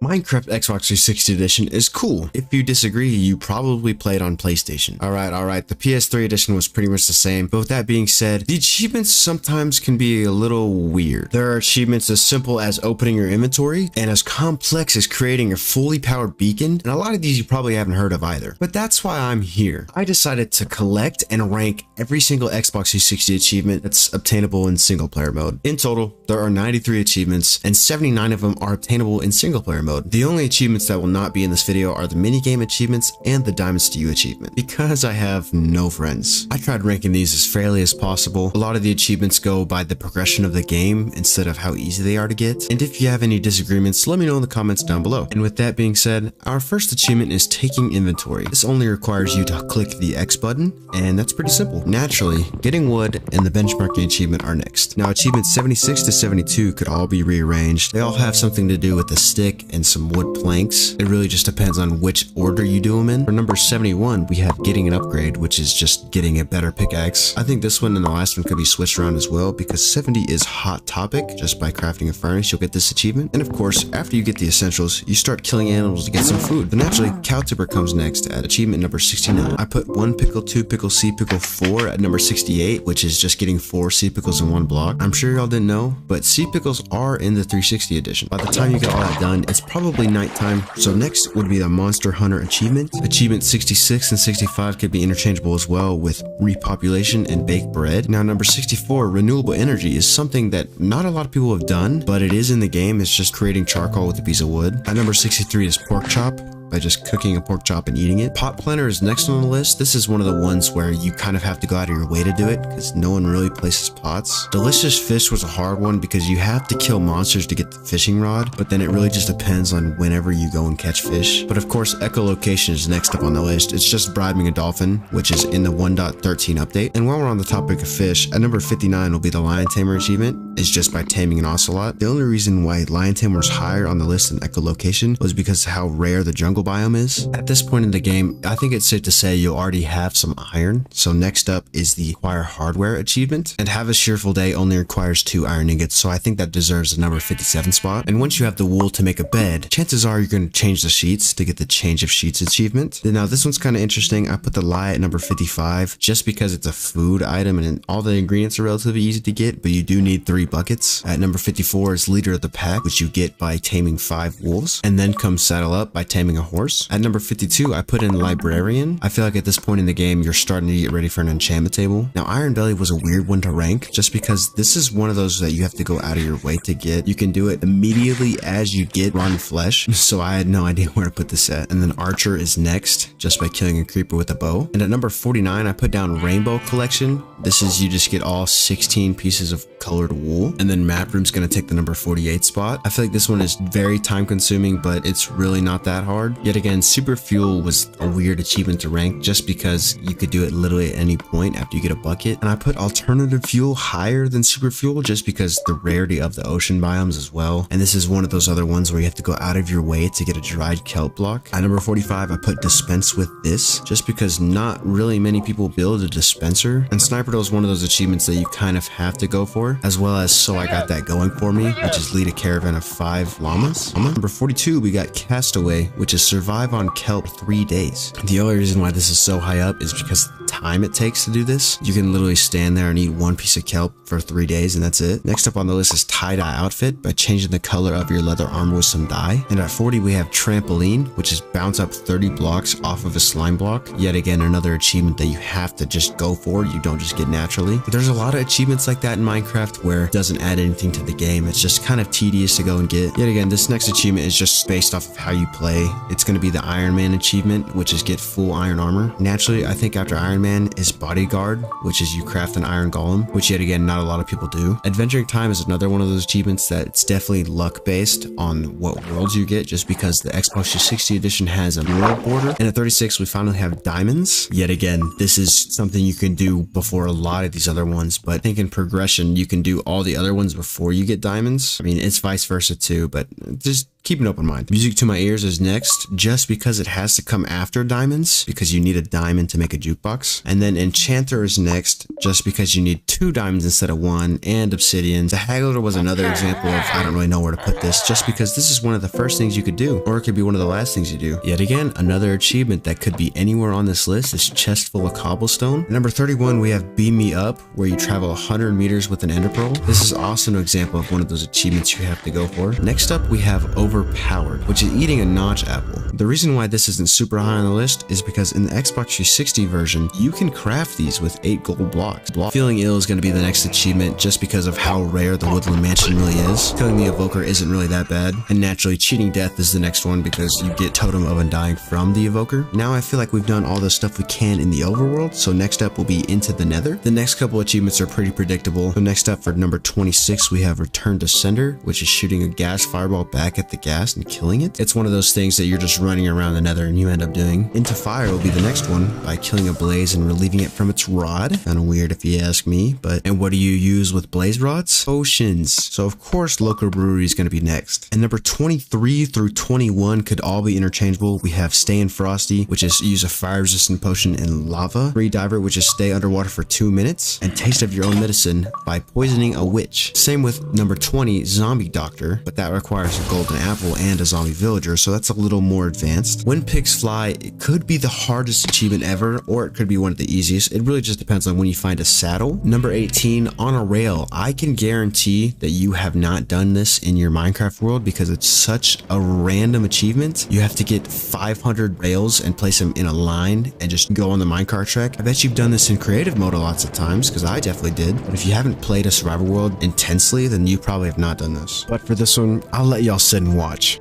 Minecraft Xbox 360 edition is cool. If you disagree, you probably played on PlayStation. Alright, the PS3 edition was pretty much the same, but with that being said, the achievements sometimes can be a little weird. There are achievements as simple as opening your inventory, and as complex as creating a fully powered beacon, and a lot of these you probably haven't heard of either. But that's why I'm here. I decided to collect and rank every single Xbox 360 achievement that's obtainable in single player mode. In total, there are 93 achievements, and 79 of them are obtainable in single player mode. The only achievements that will not be in this video are the minigame achievements and the Diamonds to You achievement, because I have no friends. I tried ranking these as fairly as possible. A lot of the achievements go by the progression of the game instead of how easy they are to get, and if you have any disagreements, let me know in the comments down below. And with that being said, our first achievement is taking inventory. This only requires you to click the X button, and that's pretty simple. Naturally, getting wood and the benchmarking achievement are next. Now, achievements 76 to 72 could all be rearranged. They all have something to do with the stick and some wood planks. It really just depends on which order you do them in. For number 71, we have getting an upgrade, which is just getting a better pickaxe. I think this one and the last one could be switched around as well, because 70 is hot topic. Just by crafting a furnace, you'll get this achievement. And of course, after you get the essentials, you start killing animals to get some food. But naturally, cow tipper comes next at achievement number 69. I put 1 pickle, 2 pickle, C pickle, 4 at number 68, which is just getting 4 C pickles in one block. I'm sure y'all didn't know, but C pickles are in the 360 edition. By the time you get all that done, it's probably nighttime. So next would be the Monster Hunter achievement. Achievement 66 and 65 could be interchangeable as well with repopulation and baked bread. Now number 64, renewable energy, is something that not a lot of people have done, but it is in the game. It's just creating charcoal with a piece of wood. At number 63 is pork chop, by just cooking a pork chop and eating it. Pot planter is next on the list. This is one of the ones where you kind of have to go out of your way to do it because no one really places pots. Delicious fish was a hard one because you have to kill monsters to get the fishing rod, but then it really just depends on whenever you go and catch fish. But of course, echolocation is next up on the list. It's just bribing a dolphin, which is in the 1.13 update. And while we're on the topic of fish, at number 59 will be the lion tamer achievement. It's just by taming an ocelot. The only reason why lion tamer was higher on the list than echolocation was because of how rare the jungle biome is. At this point in the game, I think it's safe to say you already have some iron. So next up is the acquire hardware achievement, and have a cheerful day only requires 2 iron ingots, so I think that deserves the number 57 spot. And once you have the wool to make a bed, chances are you're going to change the sheets to get the change of sheets achievement. Now this one's kind of interesting. I put the lie at number 55 just because it's a food item and all the ingredients are relatively easy to get, but you do need 3 buckets. At number 54 is leader of the pack, which you get by taming 5 wolves, and then comes saddle up by taming a horse. At number 52, I put in librarian. I feel like at this point in the game, you're starting to get ready for an enchantment table. Now, Iron Belly was a weird one to rank just because this is one of those that you have to go out of your way to get. You can do it immediately as you get rotten flesh, so I had no idea where to put this at. And then Archer is next, just by killing a creeper with a bow. And at number 49, I put down Rainbow Collection. This is you just get all 16 pieces of colored wool. And then Map Room's gonna take the number 48 spot. I feel like this one is very time consuming, but it's really not that hard. Yet again, Super Fuel was a weird achievement to rank just because you could do it literally at any point after you get a bucket. And I put Alternative Fuel higher than Super Fuel just because the rarity of the ocean biomes as well. And this is one of those other ones where you have to go out of your way to get a dried kelp block. At number 45, I put Dispense with this just because not really many people build a dispenser. And Sniper Doll is one of those achievements that you kind of have to go for, as well as So I Got That Going For Me, which is lead a caravan of 5 llamas. Number 42, we got Castaway, which is survive on kelp 3 days. The only reason why this is so high up is because of the time it takes to do this. You can literally stand there and eat 1 piece of kelp for 3 days and that's it. Next up on the list is tie-dye outfit by changing the color of your leather armor with some dye. And at 40 we have trampoline, which is bounce up 30 blocks off of a slime block. Yet again, another achievement that you have to just go for. You don't just get naturally. But there's a lot of achievements like that in Minecraft where it doesn't add anything to the game. It's just kind of tedious to go and get. Yet again, this next achievement is just based off of how you play. It's going to be the Iron Man achievement, which is get full iron armor. Naturally, I think after Iron Man is bodyguard, which is you craft an iron golem, which yet again, not a lot of people do. Adventuring time is another one of those achievements that it's definitely luck based on what worlds you get, just because the Xbox 360 edition has a world border. And at 36, we finally have diamonds. Yet again, this is something you can do before a lot of these other ones, but I think in progression, you can do all the other ones before you get diamonds. I mean, it's vice versa too, but just keep an open mind. Music to My Ears is next, just because it has to come after diamonds, because you need a diamond to make a jukebox. And then Enchanter is next, just because you need 2 diamonds instead of 1, and Obsidian. The Haggler was another example of, I don't really know where to put this, just because this is one of the first things you could do, or it could be one of the last things you do. Yet again, another achievement that could be anywhere on this list is Chest Full of Cobblestone. At number 31, we have Beam Me Up, where you travel 100 meters with an Ender Pearl. This is also an example of one of those achievements you have to go for. Next up, we have Overpowered, which is eating a notch apple. The reason why this isn't super high on the list is because in the Xbox 360 version, you can craft these with 8 gold blocks. Feeling Ill is going to be the next achievement just because of how rare the Woodland Mansion really is. Killing the Evoker isn't really that bad, and naturally Cheating Death is the next one because you get Totem of Undying from the Evoker. Now I feel like we've done all the stuff we can in the overworld, so next up will be Into the Nether. The next couple achievements are pretty predictable. So next up for number 26, we have Return to Sender, which is shooting a gas fireball back at the gas and killing it. It's one of those things that you're just running around the Nether and you end up doing. Into Fire will be the next one by killing a blaze and relieving it from its rod. Kinda weird if you ask me, but and what do you use with blaze rods? Potions. So of course Local Brewery is going to be next. And number 23 through 21 could all be interchangeable. We have Staying Frosty, which is use a fire resistant potion in lava. Free Diver, which is stay underwater for 2 minutes. And Taste of Your Own Medicine by poisoning a witch. Same with number 20, Zombie Doctor, but that requires a golden apple and a zombie villager, so that's a little more advanced. When Pigs Fly, it could be the hardest achievement ever, or it could be one of the easiest. It really just depends on when you find a saddle. Number 18, On a Rail. I can guarantee that you have not done this in your Minecraft world because it's such a random achievement. You have to get 500 rails and place them in a line and just go on the minecart track. I bet you've done this in creative mode lots of times, because I definitely did. But if you haven't played a survival world intensely, then you probably have not done this. But for this one, I'll let y'all sit and watch.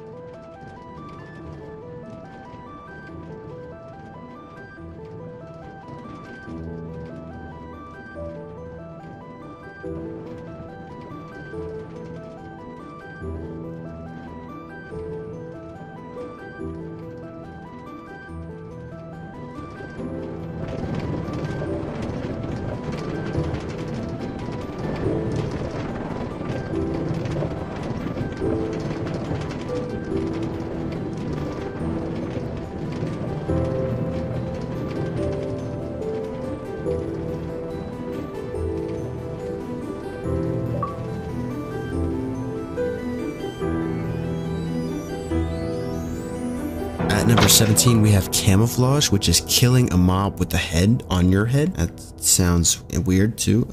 At number 17, we have Camouflage, which is killing a mob with the head on your head. That sounds weird too.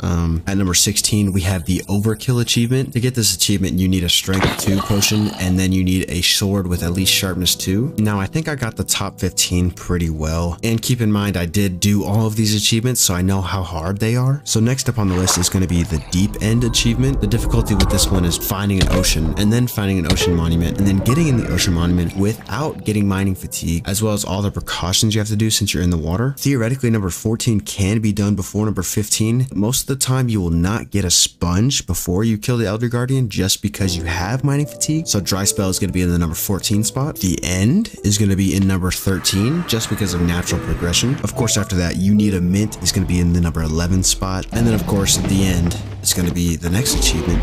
At number 16, we have the Overkill achievement. To get this achievement, you need a Strength 2 potion, and then you need a sword with at least Sharpness 2. Now, I think I got the top 15 pretty well. And keep in mind, I did do all of these achievements, so I know how hard they are. So next up on the list is going to be the Deep End achievement. The difficulty with this one is finding an ocean, and then finding an ocean monument, and then getting in the ocean monument without getting mining fatigue, as well as all the precautions you have to do since you're in the water. Theoretically, number 14 can be done before number 15. Most of the time, you will not get a sponge before you kill the Elder Guardian just because you have mining fatigue. So Dry Spell is going to be in the number 14 spot. The End is going to be in number 13 just because of natural progression. Of course, after that, You Need a Mint is going to be in the number 11 spot. And then, of course, The End is going to be the next achievement.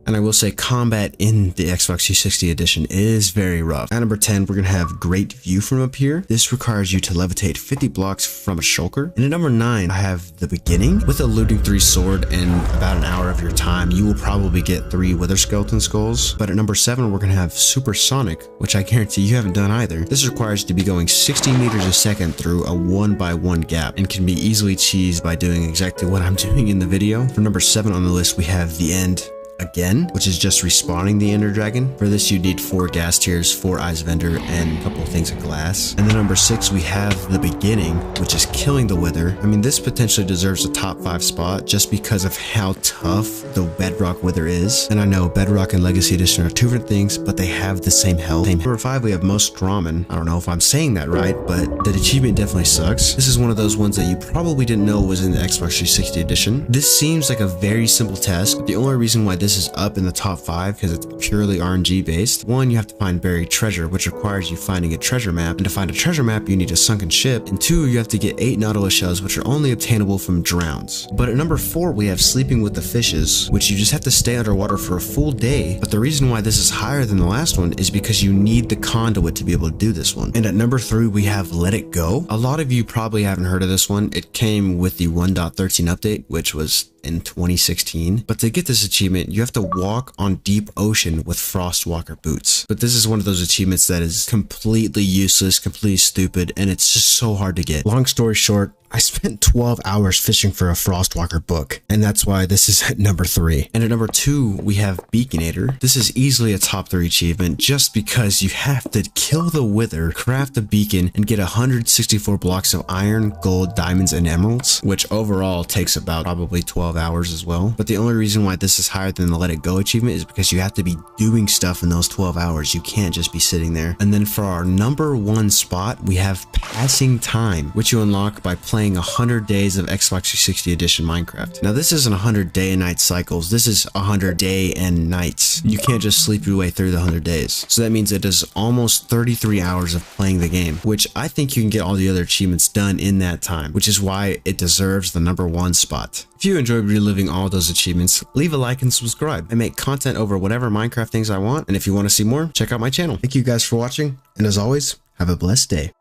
And I will say combat in the Xbox 360 edition is very rough. At number 10, we're going to have Great View from up here. This requires you to levitate 50 blocks from a shulker. And at number 9, I have The Beginning. With a Looting 3 sword and about an hour of your time, you will probably get 3 Wither Skeleton Skulls. But at number 7, we're going to have Supersonic, which I guarantee you haven't done either. This requires you to be going 60 meters a second through a 1x1 gap and can be easily cheesed by doing exactly what I'm doing in the video. For number 7 on the list, we have The End again, which is just respawning the Ender Dragon. For this, you need 4 gas tears, 4 Eyes of Ender, and a couple of things of glass. And then number 6, we have The Beginning, which is killing the Wither. I mean, this potentially deserves a top 5 spot just because of how tough the Bedrock Wither is. And I know Bedrock and Legacy Edition are 2 different things, but they have the same health. Number 5, we have Most Ramen. I don't know if I'm saying that right, but the achievement definitely sucks. This is one of those ones that you probably didn't know was in the Xbox 360 edition. This seems like a very simple task. The only reason why this this is up in the top 5 because it's purely RNG based. 1, you have to find buried treasure, which requires you finding a treasure map, and to find a treasure map you need a sunken ship, and 2, you have to get 8 Nautilus shells, which are only obtainable from drowns. But at number 4 we have sleeping with the fishes, which you just have to stay underwater for a full day. But the reason why this is higher than the last one is because you need the conduit to be able to do this one. And at number 3 we have Let It Go. A lot of you probably haven't heard of this one. It came with the 1.13 update, which was in 2016. But to get this achievement, you have to walk on deep ocean with Frostwalker boots. But this is one of those achievements that is completely useless, completely stupid, and it's just so hard to get. Long story short, I spent 12 hours fishing for a Frostwalker book, and that's why this is at number 3. And at number 2, we have Beaconator. This is easily a top 3 achievement just because you have to kill the Wither, craft a beacon, and get 164 blocks of iron, gold, diamonds, and emeralds, which overall takes about probably 12 hours as well. But the only reason why this is higher than the Let It Go achievement is because you have to be doing stuff in those 12 hours. You can't just be sitting there. And then for our number 1 spot, we have Passing Time, which you unlock by playing 100 days of Xbox 360 edition Minecraft. Now this isn't 100 day and night cycles, this is 100 day and nights. You can't just sleep your way through the 100 days. So that means it is almost 33 hours of playing the game, which I think you can get all the other achievements done in that time, which is why it deserves the number 1 spot. If you enjoyed reliving all those achievements, leave a like and subscribe. I make content over whatever Minecraft things I want, and if you want to see more, check out my channel. Thank you guys for watching, and as always, have a blessed day.